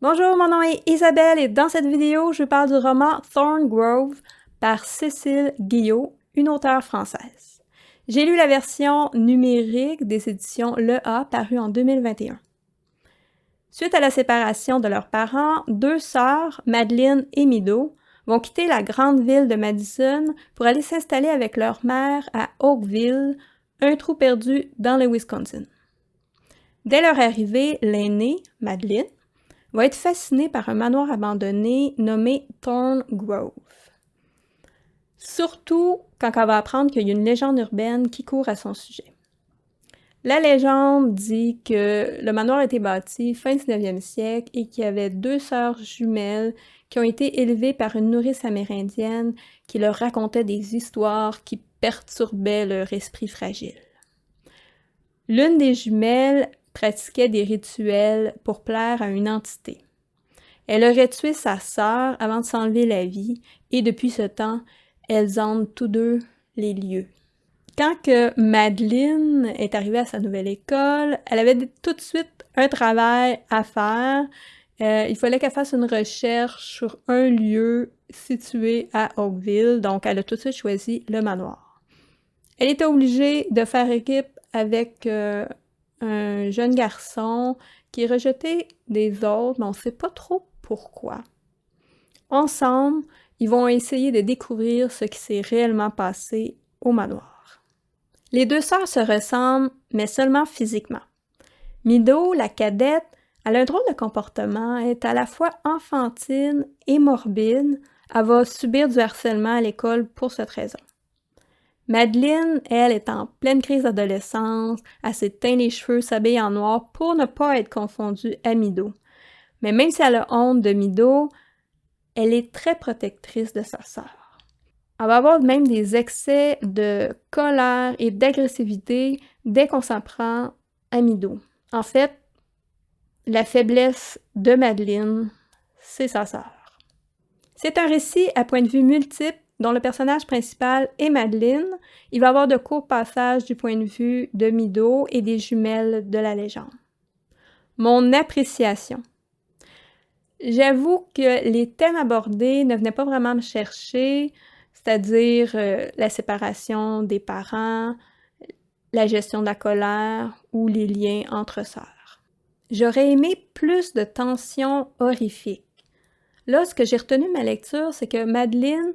Bonjour, mon nom est Isabelle et dans cette vidéo, je parle du roman Thorngrove par Cécile Guillot, une auteure française. J'ai lu la version numérique des éditions Le A parue en 2021. Suite à la séparation de leurs parents, deux sœurs, Madeleine et Mido, vont quitter la grande ville de Madison pour aller s'installer avec leur mère à Oakville, un trou perdu dans le Wisconsin. Dès leur arrivée, l'aînée, Madeleine, va être fascinée par un manoir abandonné nommé Thorngrove. Surtout quand elle va apprendre qu'il y a une légende urbaine qui court à son sujet. La légende dit que le manoir a été bâti fin 19e siècle et qu'il y avait deux sœurs jumelles qui ont été élevées par une nourrice amérindienne qui leur racontait des histoires qui perturbaient leur esprit fragile. L'une des jumelles pratiquait des rituels pour plaire à une entité. Elle aurait tué sa sœur avant de s'enlever la vie, et depuis ce temps, elles hantent tous deux les lieux. Quand que Madeleine est arrivée à sa nouvelle école, elle avait tout de suite un travail à faire. Il fallait qu'elle fasse une recherche sur un lieu situé à Oakville, donc elle a tout de suite choisi le manoir. Elle était obligée de faire équipe avec un jeune garçon qui est rejeté des autres, mais on ne sait pas trop pourquoi. Ensemble, ils vont essayer de découvrir ce qui s'est réellement passé au manoir. Les deux sœurs se ressemblent, mais seulement physiquement. Mido, la cadette, elle a un drôle de comportement, elle est à la fois enfantine et morbide, elle va subir du harcèlement à l'école pour cette raison. Madeleine, elle, est en pleine crise d'adolescence, elle s'est teint les cheveux, s'habille en noir pour ne pas être confondue à Mido. Mais même si elle a honte de Mido, elle est très protectrice de sa sœur. Elle va avoir même des excès de colère et d'agressivité dès qu'on s'en prend à Mido. En fait, la faiblesse de Madeleine, c'est sa sœur. C'est un récit à point de vue multiple dont le personnage principal est Madeleine. Il va y avoir de courts passages du point de vue de Mido et des jumelles de la légende. Mon appréciation. J'avoue que les thèmes abordés ne venaient pas vraiment me chercher, c'est-à-dire la séparation des parents, la gestion de la colère ou les liens entre sœurs. J'aurais aimé plus de tensions horrifiques. Là, ce que j'ai retenu de ma lecture, c'est que Madeleine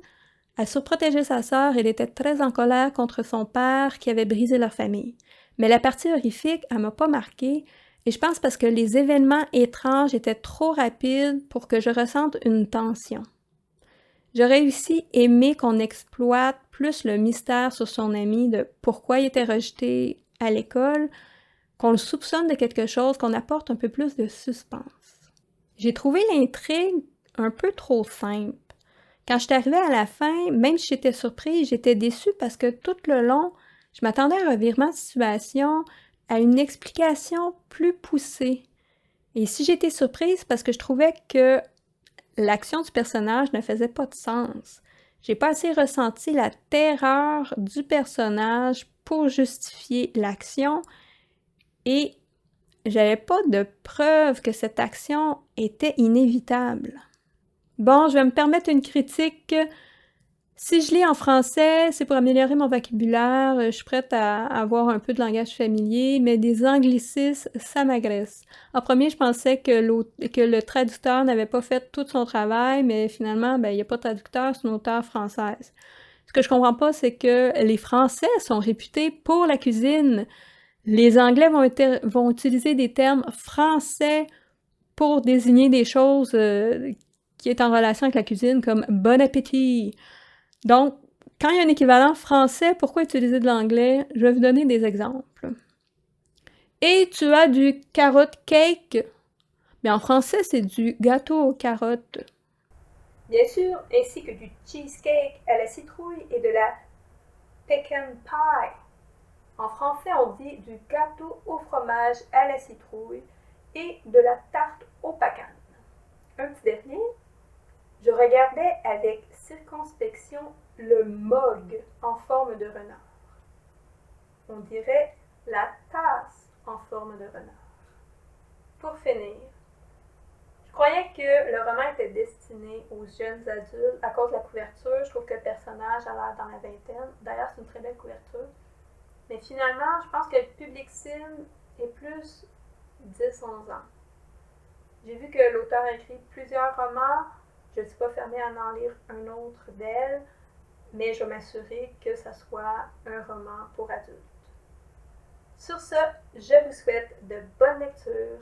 a surprotégé sa sœur, elle était très en colère contre son père qui avait brisé leur famille. Mais la partie horrifique, elle m'a pas marquée, et je pense parce que les événements étranges étaient trop rapides pour que je ressente une tension. J'aurais aussi aimé qu'on exploite plus le mystère sur son ami de pourquoi il était rejeté à l'école, qu'on le soupçonne de quelque chose, qu'on apporte un peu plus de suspense. J'ai trouvé l'intrigue un peu trop simple. Quand je suis arrivée à la fin, même si j'étais surprise, j'étais déçue parce que tout le long, je m'attendais à un revirement de situation, à une explication plus poussée. Et si j'étais surprise, parce que je trouvais que l'action du personnage ne faisait pas de sens. J'ai pas assez ressenti la terreur du personnage pour justifier l'action et j'avais pas de preuve que cette action était inévitable. Bon, je vais me permettre une critique. Si je lis en français, c'est pour améliorer mon vocabulaire. Je suis prête à avoir un peu de langage familier, mais des anglicismes, ça m'agresse. En premier, je pensais que le traducteur n'avait pas fait tout son travail, mais finalement, il n'y a pas de traducteur, c'est une auteure française. Ce que je comprends pas, c'est que les Français sont réputés pour la cuisine. Les Anglais vont utiliser des termes français pour désigner des choses qui est en relation avec la cuisine, comme « bon appétit ». Donc, quand il y a un équivalent français, pourquoi utiliser de l'anglais? Je vais vous donner des exemples. Et tu as du carrot cake? Mais en français, c'est du gâteau aux carottes. Bien sûr, ainsi que du cheesecake à la citrouille et de la pecan pie. En français, on dit du gâteau au fromage à la citrouille et de la tarte au pacan. Un petit dernier, je regardais avec circonspection le mug en forme de renard. On dirait la tasse en forme de renard. Pour finir, Je croyais que le roman était destiné aux jeunes adultes à cause de la couverture. Je trouve que le personnage a l'air dans la vingtaine. D'ailleurs, c'est une très belle couverture. Mais finalement, je pense que le public cible est plus 10-11 ans. J'ai vu que l'auteur a écrit plusieurs romans. Je ne suis pas fermée à en lire un autre d'elle, mais je vais m'assurer que ça soit un roman pour adultes. Sur ce, je vous souhaite de bonnes lectures.